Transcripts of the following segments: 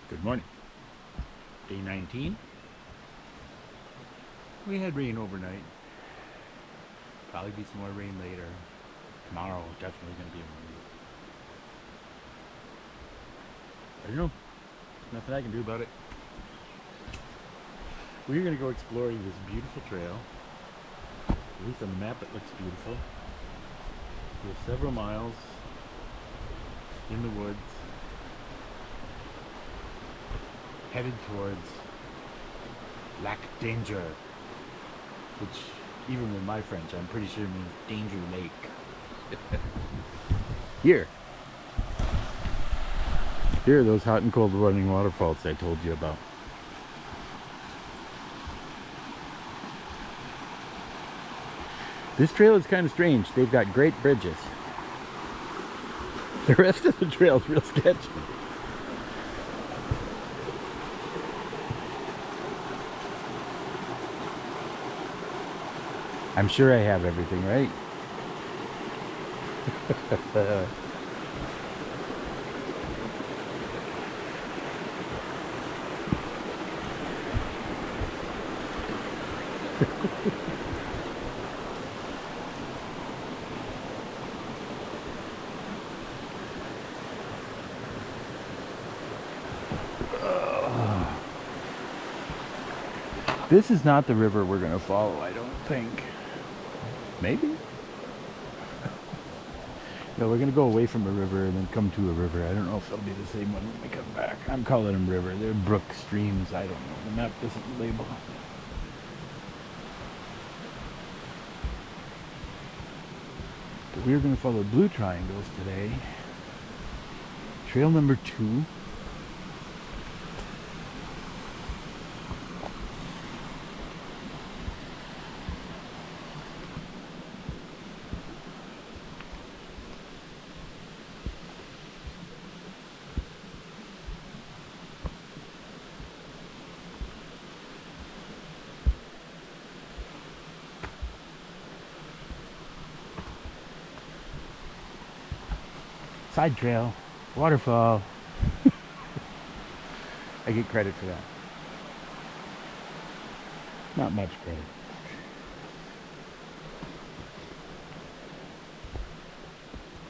Good morning. Day 19. We had rain overnight. Probably be some more rain later. Tomorrow definitely going to be more rain. I don't know. Nothing I can do about it. We're going to go exploring this beautiful trail. At least on the map it looks beautiful. We have several miles in the woods, headed towards Lac Danger, which even with my French I'm pretty sure means Danger Lake. Here are those hot and cold running waterfalls I told you about. This trail is kind of strange. They've got great bridges. The rest of the trail is real sketchy. I'm sure I have everything right. This is not the river we're going to follow, I don't think. Maybe? No, we're going to go away from a river and then come to a river. I don't know if it'll be the same one when we come back. I'm calling them river. They're brook, streams. I don't know. The map doesn't label. But we're going to follow blue triangles today. Trail number 2. Side trail, waterfall. I get credit for that. Not much credit.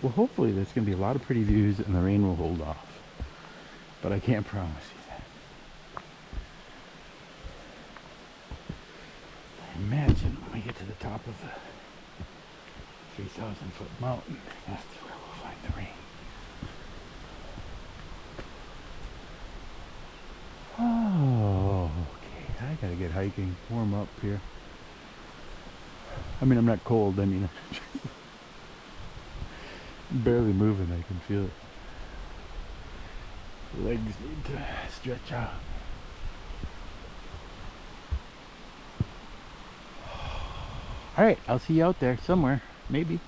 Well, hopefully there's going to be a lot of pretty views and the rain will hold off. But I can't promise you that. I imagine when we get to the top of the 3,000-foot mountain, that's where we'll find the rain. Oh, okay. I gotta get hiking, warm up here. I mean, I'm not cold. I mean, I'm barely moving. I can feel it. Legs need to stretch out. All right, I'll see you out there somewhere, maybe.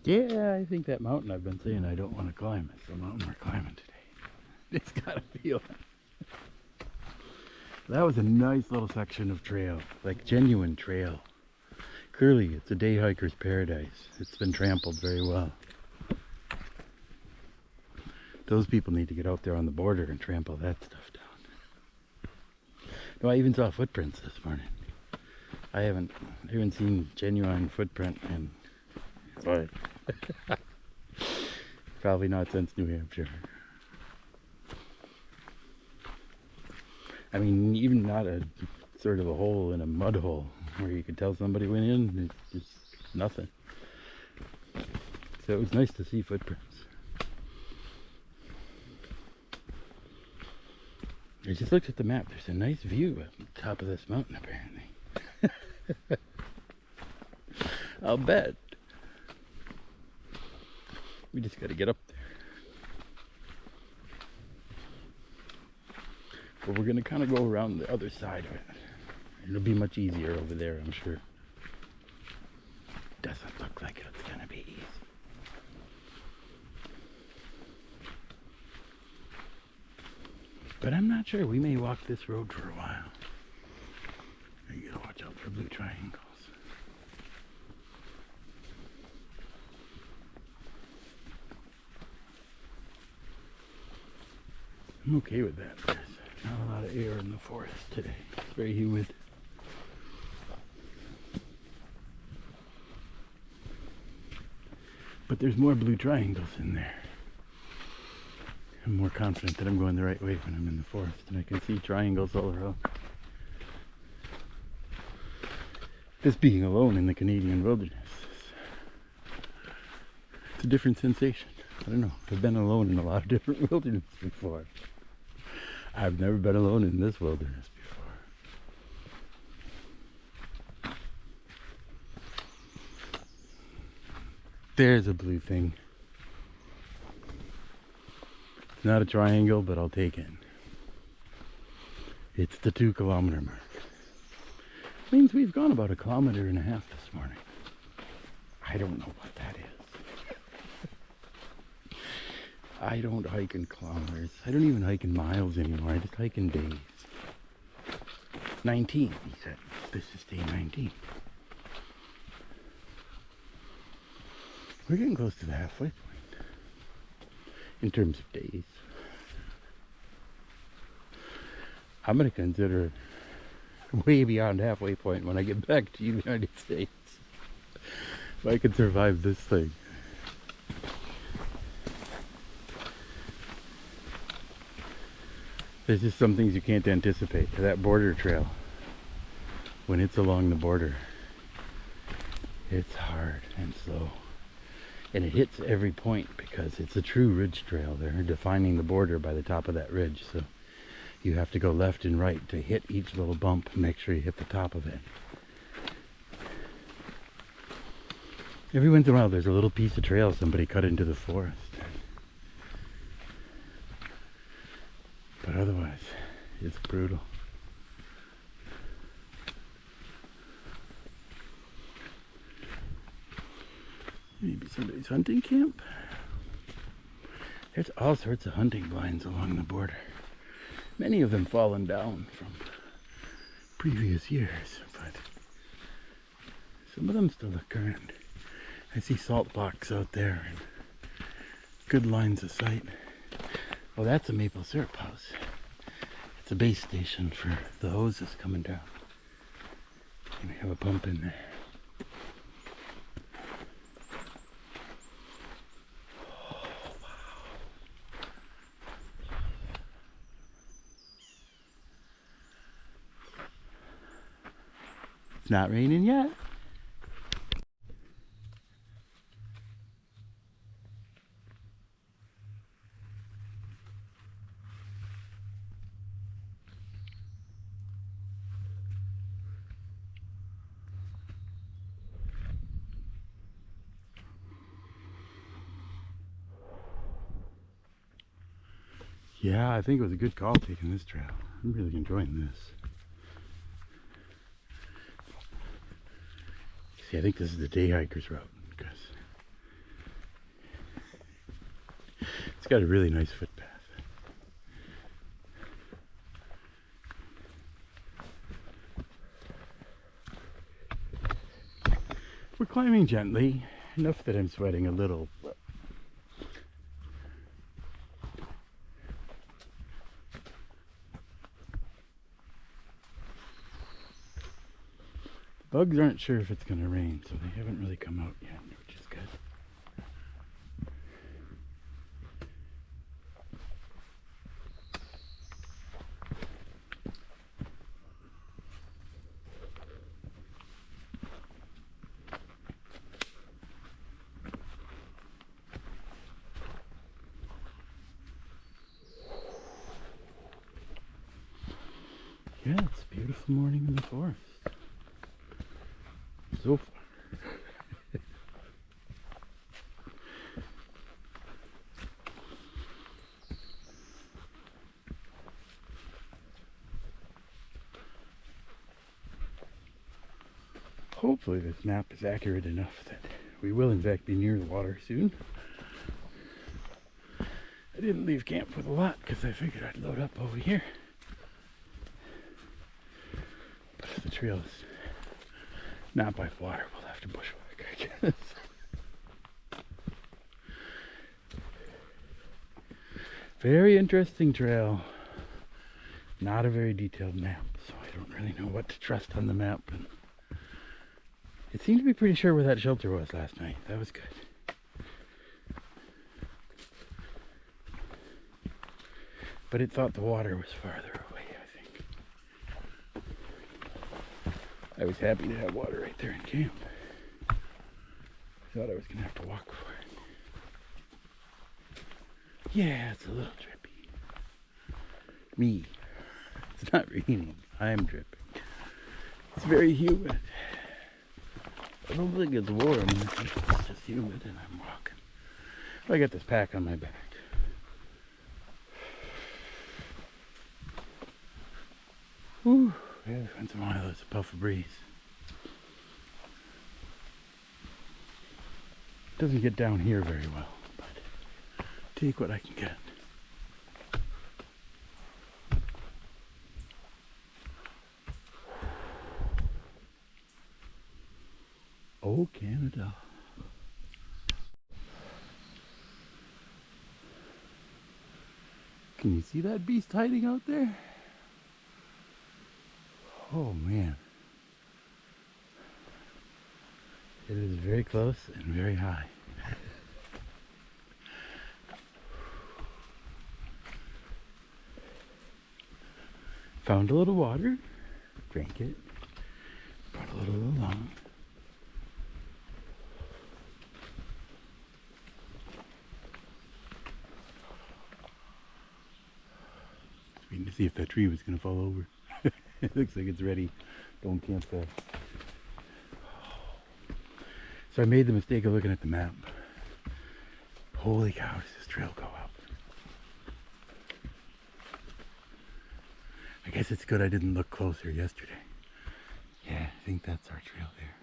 Yeah, I think that mountain I've been saying I don't want to climb is the mountain we're climbing today. It's got a feel. That was a nice little section of trail, like genuine trail. Clearly, it's a day hiker's paradise. It's been trampled very well. Those people need to get out there on the border and trample that stuff down. No, I even saw footprints this morning. I haven't seen genuine footprint in, but probably not since New Hampshire. I mean, even not a sort of a hole in a mud hole where you could tell somebody went in. It's just nothing. So it was nice to see footprints. I just looked at the map. There's a nice view at the top of this mountain, apparently. I'll bet. We just got to get up there. But we're going to kind of go around the other side of it. It'll be much easier over there, I'm sure. Doesn't look like it's going to be easy. But I'm not sure. We may walk this road for a while. You gotta watch out for blue triangles. I'm okay with that. There's not a lot of air in the forest today. It's very humid. But there's more blue triangles in there. I'm more confident that I'm going the right way when I'm in the forest, and I can see triangles all around. This being alone in the Canadian wilderness, it's a different sensation. I don't know. I've been alone in a lot of different wilderness before. I've never been alone in this wilderness before. There's a blue thing. It's not a triangle, but I'll take it. It's the 2 kilometer mark. Means we've gone about 1.5 kilometers this morning. I don't know what that is. I don't hike in kilometers. I don't even hike in miles anymore. I just hike in days. 19, he said. This is day 19. We're getting close to the halfway point in terms of days. I'm going to consider it way beyond halfway point when I get back to the United States. If I can survive this thing. There's just some things you can't anticipate. That border trail, when it's along the border, it's hard and slow. And it hits every point because it's a true ridge trail. They're defining the border by the top of that ridge. So you have to go left and right to hit each little bump and make sure you hit the top of it. Every once in a while there's a little piece of trail somebody cut into the forest. But otherwise, it's brutal. Maybe somebody's hunting camp. There's all sorts of hunting blinds along the border. Many of them fallen down from previous years, but some of them still look current. I see salt box out there and good lines of sight. Well, that's a maple syrup house. It's a base station for the hoses coming down. And we have a pump in there. It's not raining yet. Yeah, I think it was a good call taking this trail. I'm really enjoying this. See, I think this is the day hiker's route because it's got a really nice footpath. We're climbing gently, enough that I'm sweating a little. Bugs aren't sure if it's going to rain, so they haven't really come out yet, which is good. Yeah, it's a beautiful morning in the forest. So far. Hopefully this map is accurate enough that we will in fact be near the water soon. I didn't leave camp with a lot because I figured I'd load up over here. But if the trail is not by water, we'll have to bushwhack, I guess. Very interesting trail. Not a very detailed map, so I don't really know what to trust on the map. And it seemed to be pretty sure where that shelter was last night. That was good. But it thought the water was farther away, I think. I was happy to have water right there in camp. I thought I was going to have to walk for it. Yeah, it's a little drippy. Me. It's not raining. I'm dripping. It's very humid. I don't think it's warm. I think it's just humid and I'm walking. I got this pack on my back. Whew. Yeah, once in a while there's a puff of breeze. Doesn't get down here very well, but take what I can get. Oh, Canada. Can you see that beast hiding out there? Oh man. It is very close and very high. Found a little water, drank it, brought a little along. Waiting to see if that tree was going to fall over. It looks like it's ready. Don't camp there. So I made the mistake of looking at the map. Holy cow, does this trail go up? I guess it's good I didn't look closer yesterday. Yeah, I think that's our trail there.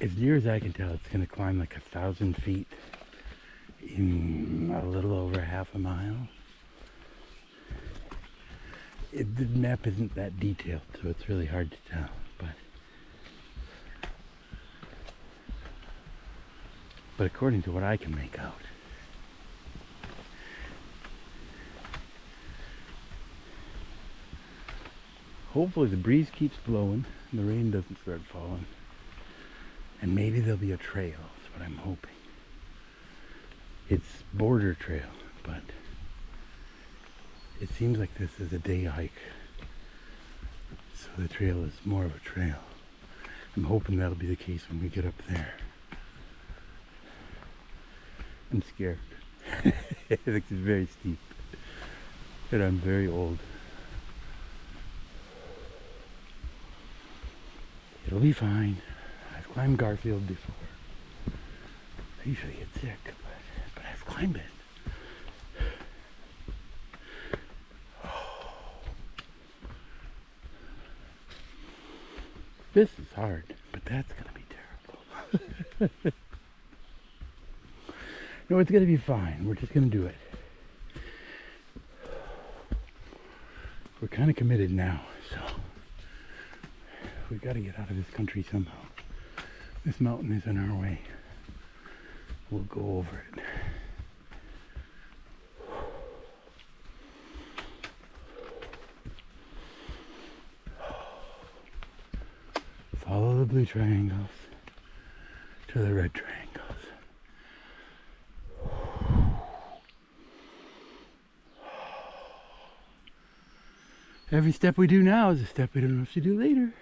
As near as I can tell, it's going to climb like 1,000 feet in a little over half a mile. The map isn't that detailed, so it's really hard to tell, but according to what I can make out, hopefully the breeze keeps blowing and the rain doesn't start falling, and maybe there'll be a trail. That's what I'm hoping. It's border trail, but it seems like this is a day hike, so the trail is more of a trail. I'm hoping that'll be the case when we get up there. I'm scared. It looks very steep, and I'm very old. It'll be fine. I've climbed Garfield before. I usually get sick, but I've climbed it. This is hard, but that's going to be terrible. No, it's going to be fine. We're just going to do it. We're kind of committed now, so we got to get out of this country somehow. This mountain is in our way. We'll go over it. Follow the blue triangles to the red triangles. Every step we do now is a step we don't have to do later.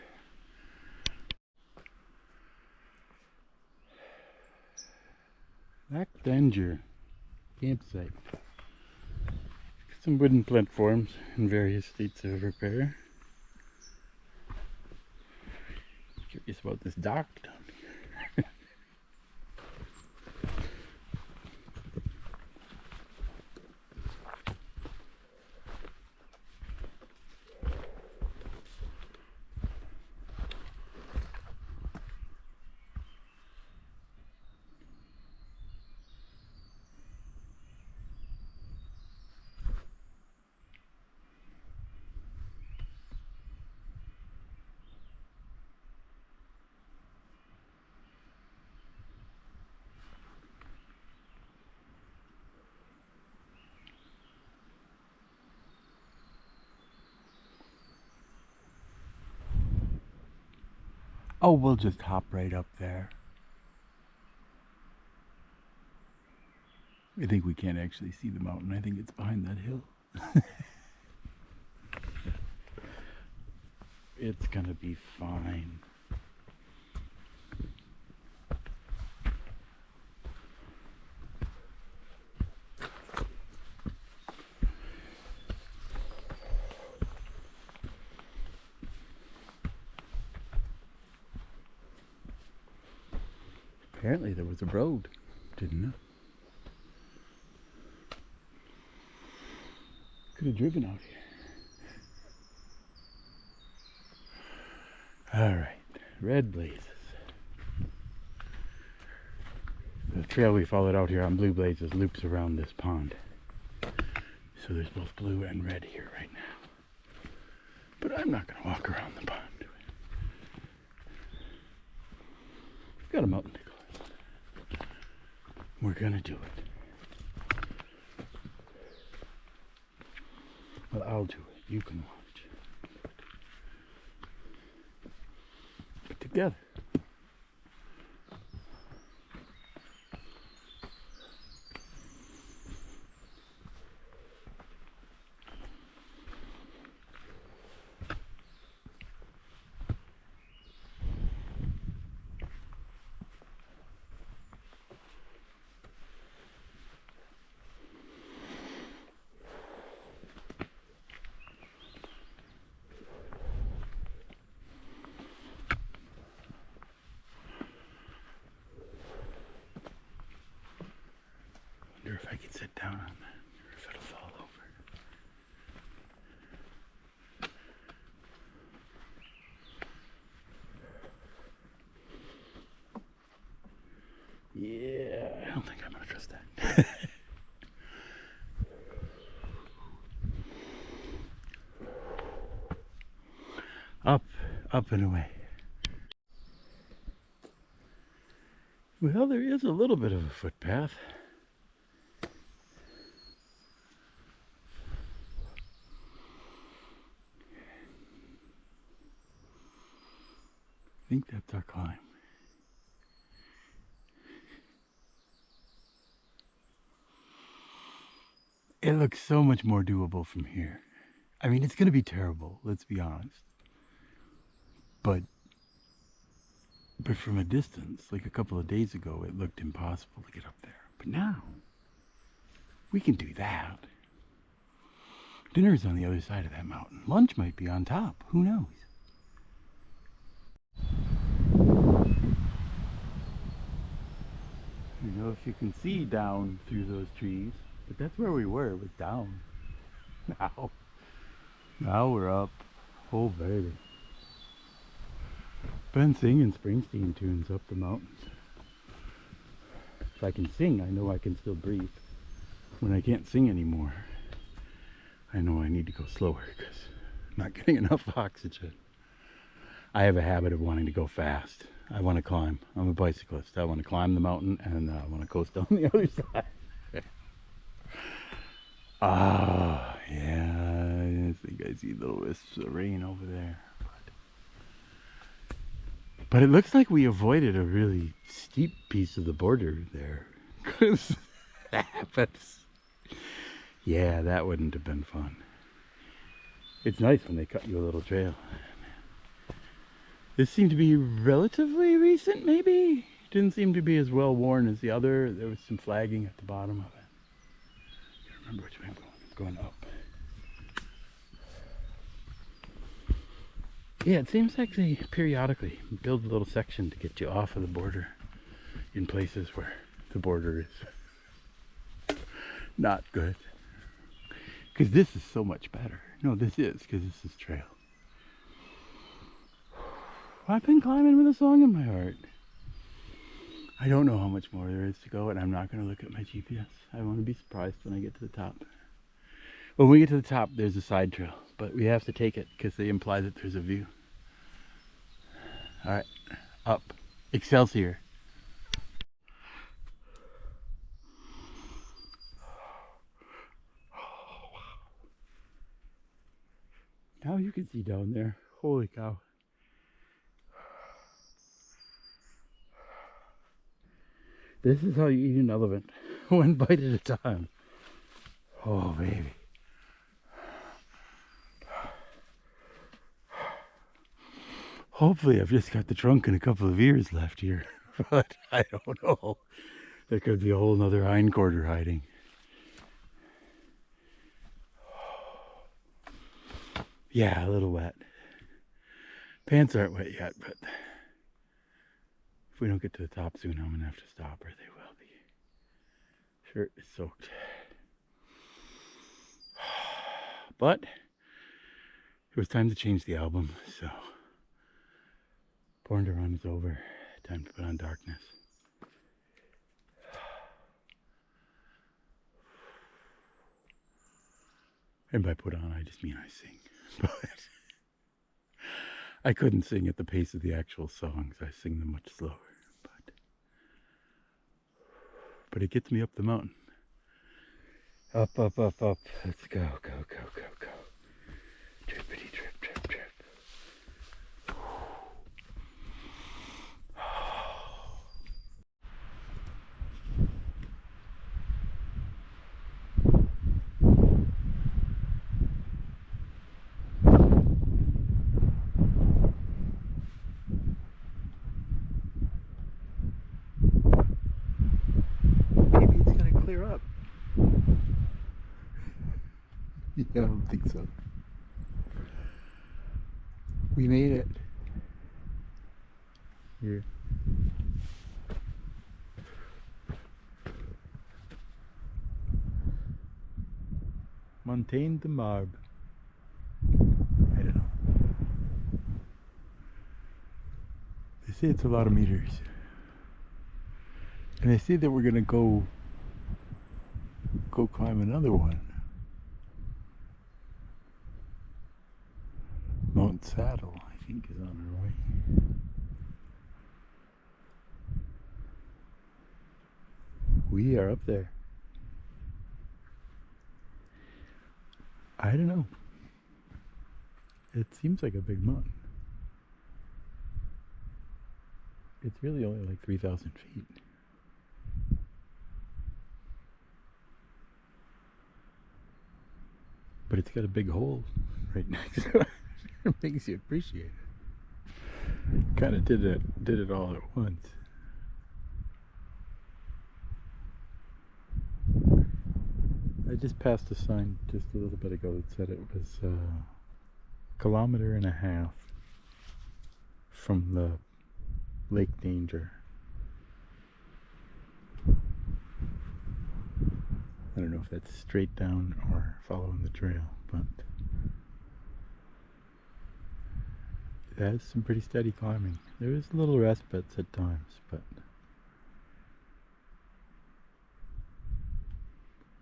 Lac Danger campsite. Some wooden platforms in various states of repair. Curious about this dock down here. Oh, we'll just hop right up there. I think we can't actually see the mountain. I think it's behind that hill. It's gonna be fine. Apparently there was a road, didn't it? Could have driven out here. All right, red blazes. The trail we followed out here on blue blazes loops around this pond. So there's both blue and red here right now. But I'm not gonna walk around the pond. Got a mountain to go. We're gonna do it. Well, I'll do it. You can watch. But together. If I could sit down on that, or if it'll fall over. Yeah, I don't think I'm gonna trust that. Up and away. Well, there is a little bit of a footpath. I think that's our climb. It looks so much more doable from here. I mean, it's going to be terrible, let's be honest. But from a distance, like a couple of days ago, it looked impossible to get up there. But now, we can do that. Dinner's on the other side of that mountain. Lunch might be on top. Who knows? I don't know if you can see down through those trees, but that's where we were, was down. Now we're up. Oh, baby. Been singing Springsteen tunes up the mountains. If I can sing, I know I can still breathe. When I can't sing anymore, I know I need to go slower because I'm not getting enough oxygen. I have a habit of wanting to go fast. I want to climb. I'm a bicyclist. I want to climb the mountain and I want to coast down the other side. Ah, yeah. I think I see little wisps of rain over there. But it looks like we avoided a really steep piece of the border there. Because that happens. Yeah, that wouldn't have been fun. It's nice when they cut you a little trail. This seemed to be relatively recent, maybe? Didn't seem to be as well worn as the other. There was some flagging at the bottom of it. I can't remember which way I'm going. I'm going up. Yeah, it seems like they periodically build a little section to get you off of the border in places where the border is not good. Because this is so much better. No, this is, because this is trail. I've been climbing with a song in my heart. I don't know how much more there is to go, and I'm not going to look at my GPS. I want to be surprised when I get to the top. When we get to the top, there's a side trail, but we have to take it because they imply that there's a view. All right, up. Excelsior. Now you can see down there. Holy cow. This is how you eat an elephant. One bite at a time. Oh, baby. Hopefully I've just got the trunk and a couple of ears left here. But I don't know. There could be a whole nother hindquarter hiding. Yeah, a little wet. Pants aren't wet yet, but if we don't get to the top soon, I'm gonna have to stop or they will be. Shirt is soaked. But it was time to change the album, so Born to Run is over. Time to put on Darkness. And by put on, I just mean I sing. But I couldn't sing at the pace of the actual songs. I sing them much slower. But it gets me up the mountain. Up, up, up, up. Let's go, go, go, go, go. Trippity, trip, trip, trip. Maybe it's gonna clear up. Yeah, I don't think so. We made it. Here. Montagne de Marbre. I don't know. They say it's a lot of meters. And they say that we're gonna go climb another one. Mount Saddle, I think, is on our way. We are up there. I don't know. It seems like a big mountain. It's really only like 3,000 feet. But it's got a big hole right next to it. It makes you appreciate it. Kind of did it all at once. I just passed a sign just a little bit ago that said it was a kilometer and a half from the lake danger. I don't know if that's straight down or following the trail, but it has some pretty steady climbing. There is little respites at times, but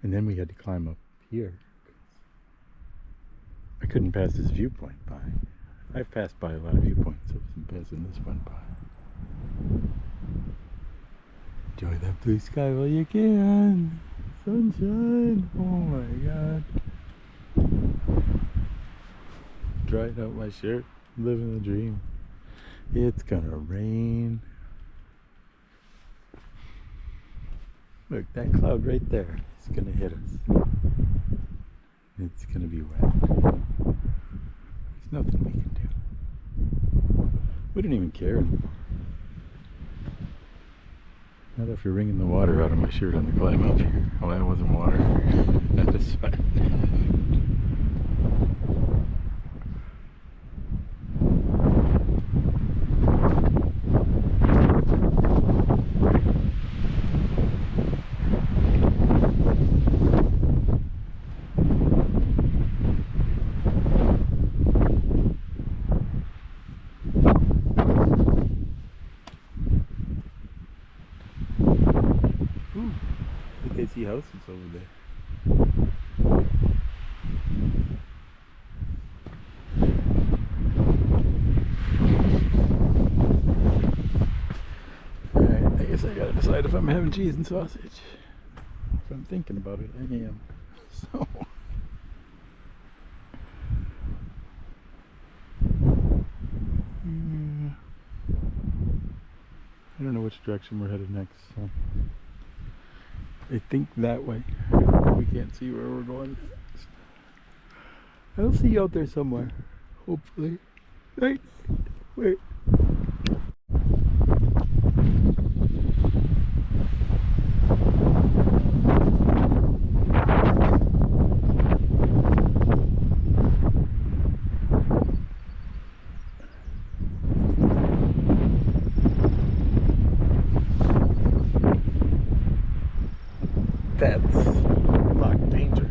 and then we had to climb up here. I couldn't pass this viewpoint by. I've passed by a lot of viewpoints, so I wasn't passing this one by. Enjoy that blue sky while you can. Sunshine, oh my god. Dried out my shirt, living the dream. It's gonna rain. Look, that cloud right there is gonna hit us. It's gonna be wet. There's nothing we can do. We don't even care anymore. Not after wringing the water out of my shirt on the climb up here. Well, that wasn't water. That was sweat. I see houses over there. Alright, I guess I gotta decide if I'm having cheese and sausage. If I'm thinking about it, I am. So I don't don't know which direction we're headed next, so I think that way. We can't see where we're going next. I'll see you out there somewhere, hopefully. Right? Wait. That's locked danger.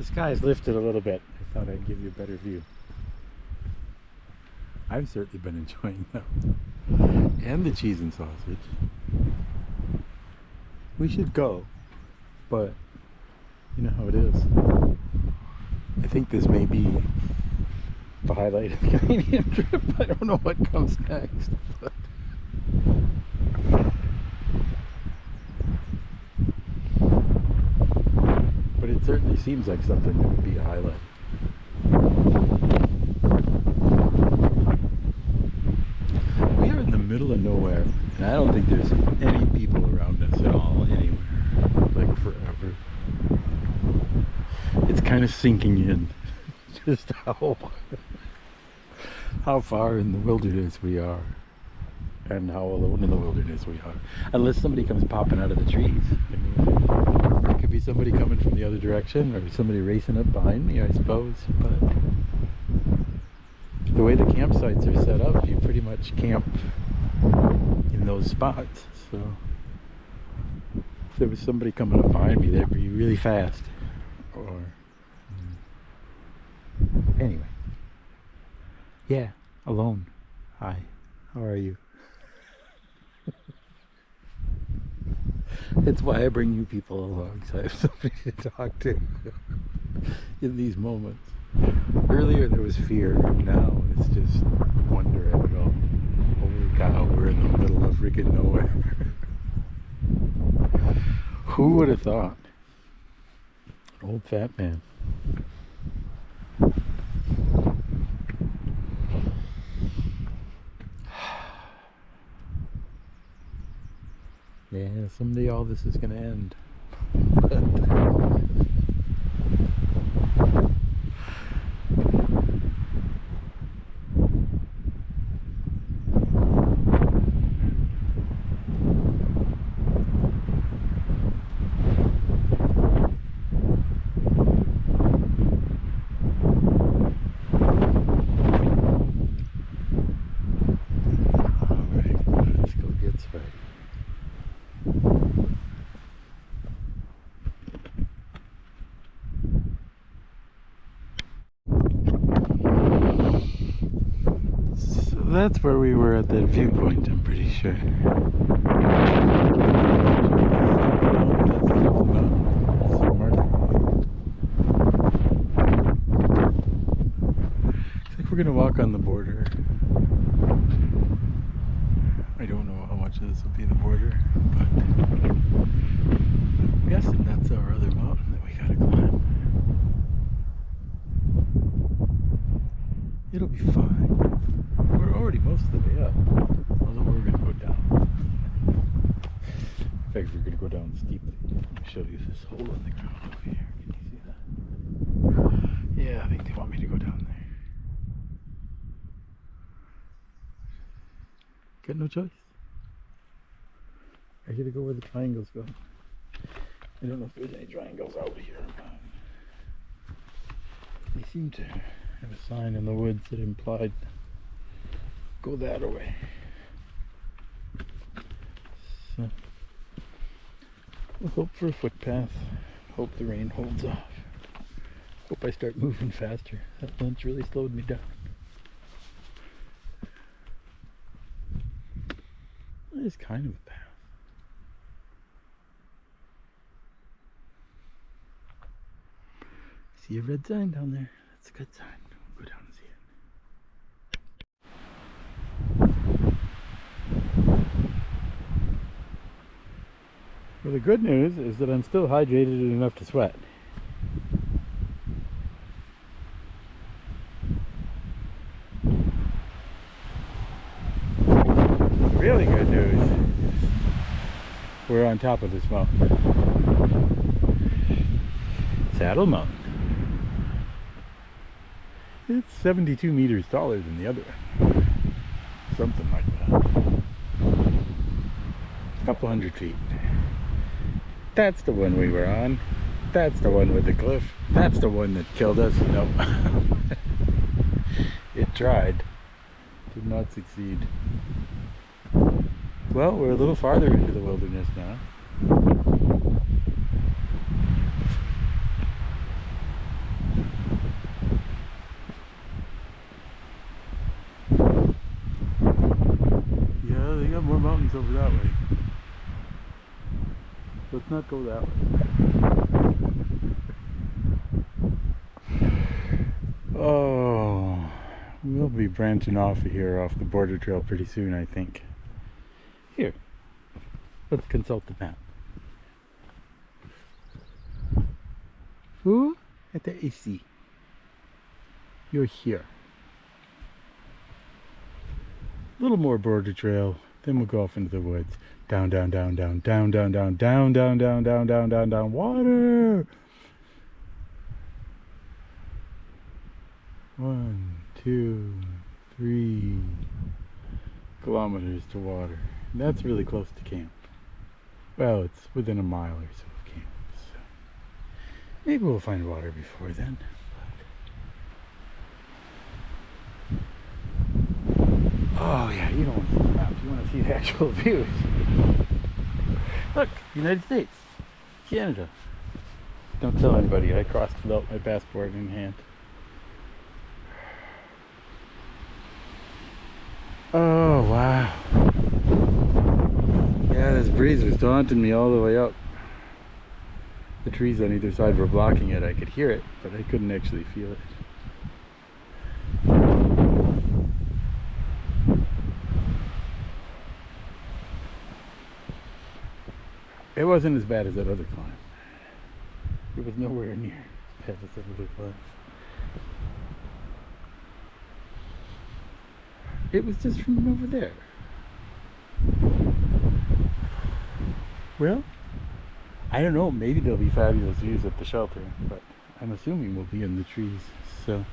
Sky's lifted a little bit. I thought I'd give you a better view. I've certainly been enjoying them. And the cheese and sausage. We should go, but you know how it is. I think this may be the highlight of the Canadian trip. I don't know what comes next. But it certainly seems like something that would be a highlight. We are in the middle of nowhere, and I don't think there's any people around us at all anywhere, like forever. It's kind of sinking in just how far in the wilderness we are, and how alone in the wilderness we are. Unless somebody comes popping out of the trees. I mean, it could be somebody coming from the other direction, or somebody racing up behind me, I suppose. But the way the campsites are set up, you pretty much camp in those spots. So if there was somebody coming up behind me, they'd be really fast. Or anyway, yeah, alone. Hi, how are you? It's why I bring you people along, so I have somebody to talk to in these moments. Earlier there was fear, now it's just wonder at it all. Holy cow, we're in the middle of freaking nowhere. Who would have thought? An old fat man. Yeah, someday all this is gonna end. Alright, let's go get started. That's where we were at that viewpoint, I'm pretty sure. Looks like we're gonna walk on the border. I don't know how much of this will be the border, but I'm guessing that's our other mountain that we gotta climb. It'll be fine. We're already most of the way up, although we're going to go down. In fact, we're going to go down steeply. Let me show you this hole in the ground over here. Can you see that? Yeah, I think they want me to go down there. Got no choice. I gotta go where the triangles go. I don't know if there's any triangles out here. They seem to have a sign in the woods that implied go that way. So we'll hope for a footpath. Hope the rain holds off. Hope I start moving faster. That lunch really slowed me down. there's kind of a path. See a red sign down there. That's a good sign. We'll go down and see it. Well, the good news is that I'm still hydrated enough to sweat. Really good news is we're on top of this mountain. Saddle Mountain. It's 72 meters taller than the other one. Something like that. A couple hundred feet. That's the one we were on. That's the one with the cliff. That's the one that killed us. No. It tried. Did not succeed. Well, we're a little farther into the wilderness now. Yeah, they got more mountains over that way. Let's not go that way. Oh, we'll be branching off of here off the border trail pretty soon, I think. Here, let's consult the map. Who at the AC? You're here. A little more border trail, then we'll go off into the woods. Down, down, down, down, down, down, down, down, down, down, down, down, down, down, water. 1, 2, 3 kilometers to water. That's really close to camp. Well, it's within a mile or so of camp, so maybe we'll find water before then. Oh yeah, you don't want to see the maps, you want to see the actual views. Look, United States, Canada. Don't tell anybody, I crossed without my passport in hand. Oh wow. Yeah, this breeze was daunting me all the way up. The trees on either side were blocking it. I could hear it, but I couldn't actually feel it. It wasn't as bad as that other climb. It was nowhere near as bad as that other climb. It was just from over there. Well, I don't know, maybe there'll be fabulous views at the shelter, but I'm assuming we'll be in the trees. So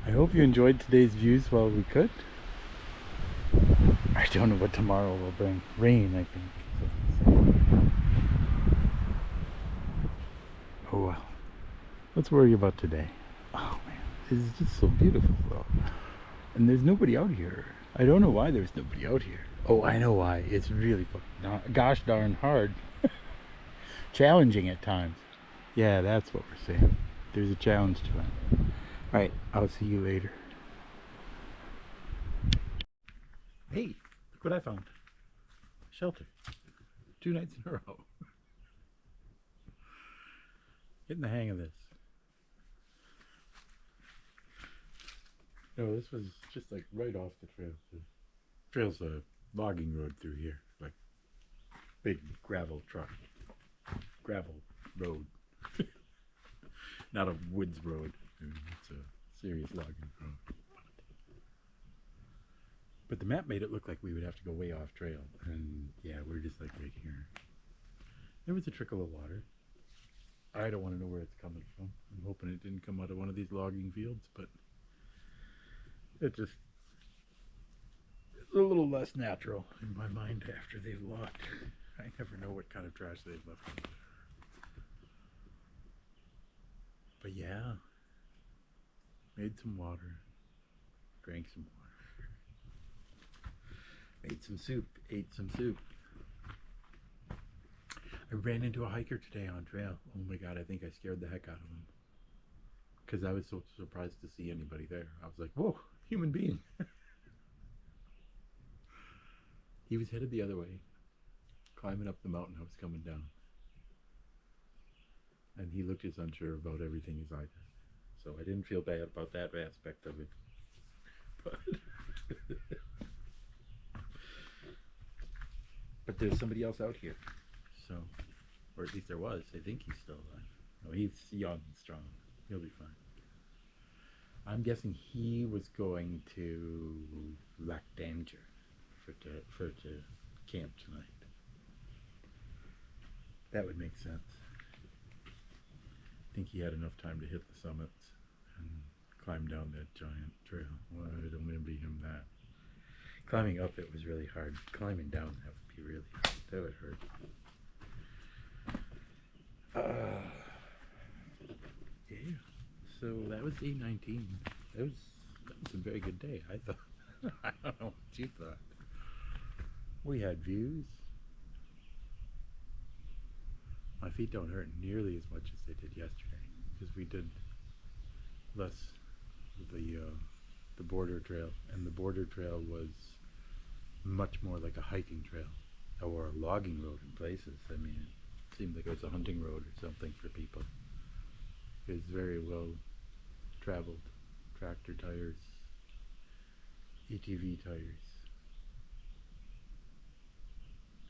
I hope you enjoyed today's views while we could. I don't know what tomorrow will bring. Rain, I think. So. Oh well. Let's worry about today. Oh man, this is just so beautiful though. And there's nobody out here. I don't know why there's nobody out here. Oh, I know why. It's really gosh darn hard. Challenging at times. Yeah, that's what we're saying. There's a challenge to it. Alright, I'll see you later. Hey, look what I found. Shelter. 2 nights in a row. Getting the hang of this. No, this was just like right off the trail. The trail's a logging road through here, like big gravel road. Not a woods road. I mean, it's a serious logging road. But the map made it look like we would have to go way off trail, and yeah, we're just like right here. There was a trickle of water. I don't want to know where it's coming from. I'm hoping it didn't come out of one of these logging fields, but it just a little less natural in my mind after they've logged. I never know what kind of trash they've left out there. But yeah, made some water, drank some water, made some soup, ate some soup. I ran into a hiker today on trail. Oh my god, I think I scared the heck out of him. Because I was so surprised to see anybody there. I was like, whoa, human being. He was headed the other way, climbing up the mountain I was coming down. And he looked as unsure about everything as I did. So I didn't feel bad about that aspect of it. But, but there's somebody else out here. So, or at least there was. I think he's still alive. No, he's young and strong. He'll be fine. I'm guessing he was going to Lac Danger for to camp tonight. That would make sense. I think he had enough time to hit the summits and climb down that giant trail. Well, I don't envy him that. Climbing up it was really hard. Climbing down that would be really hard. That would hurt. Yeah. So that was day 19. That was a very good day, I thought. I don't know what you thought. We had views. My feet don't hurt nearly as much as they did yesterday because we did less the border trail, and the border trail was much more like a hiking trail or a logging road in places. I mean, it seemed like it was a hunting road or something for people. It was very well traveled, tractor tires, ATV tires.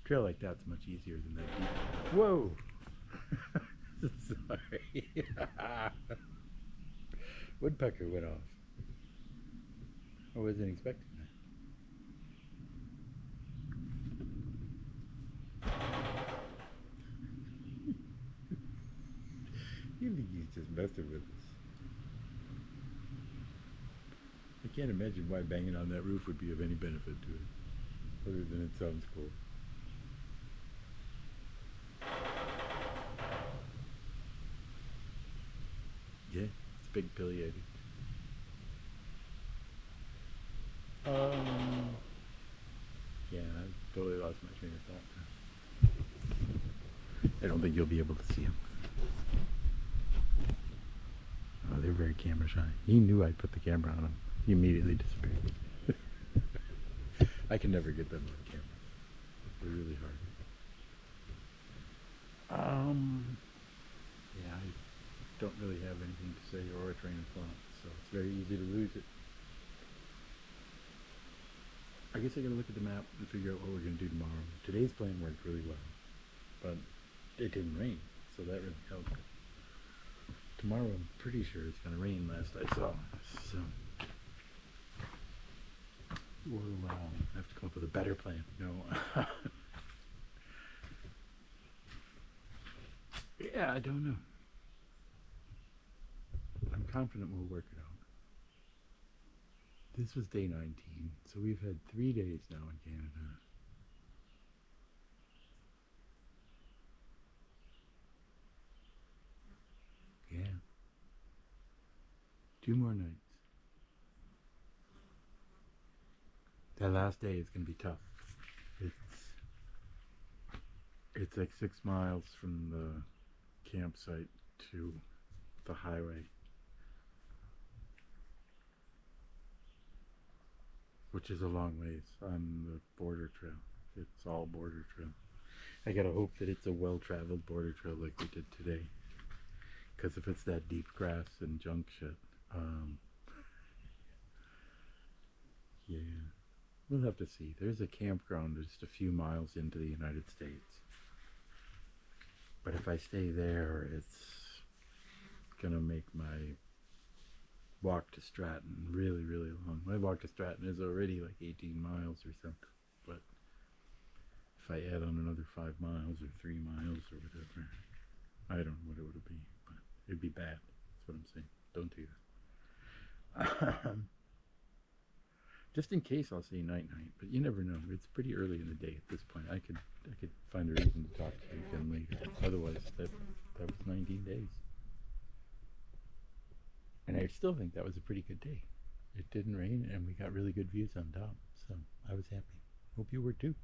Trail like that's much easier than that. Whoa! Sorry. Woodpecker went off. I wasn't expecting that. You think he's just messing with us. I can't imagine why banging on that roof would be of any benefit to it, other than it sounds cool. Yeah, it's big pileated. Yeah, I totally lost my train of thought. I don't think you'll be able to see them. Oh, they're very camera shy. He knew I'd put the camera on him. He immediately disappeared. I can never get them on camera. They're really hard. Yeah, I don't really have anything to say or a train of thought, so it's very easy to lose it. I guess I gotta look at the map and figure out what we're gonna do tomorrow. Today's plan worked really well, but it didn't rain, so that really helped. Tomorrow I'm pretty sure it's gonna rain last I saw, so we'll have to come up with a better plan. No. Yeah, I don't know. I'm confident we'll work it out. This was day 19, so we've had 3 days now in Canada. Yeah. 2 more nights. That last day is going to be tough. It's like 6 miles from the campsite to the highway, which is a long ways on the border trail. It's all border trail. I gotta hope that it's a well-traveled border trail like we did today, because if it's that deep grass and junk shit, yeah, we'll have to see. There's a campground just a few miles into the United States, but if I stay there, it's gonna make my walk to Stratton really, really long. My walk to Stratton is already like 18 miles or something, but if I add on another 5 miles or 3 miles or whatever, I don't know what it would be, but it'd be bad. That's what I'm saying. Don't do that. Just in case, I'll say night, but you never know. It's pretty early in the day at this point. I could find a reason to talk to you again later. Otherwise, that was 19 days. And I still think that was a pretty good day. It didn't rain and we got really good views on top, so I was happy. Hope you were too.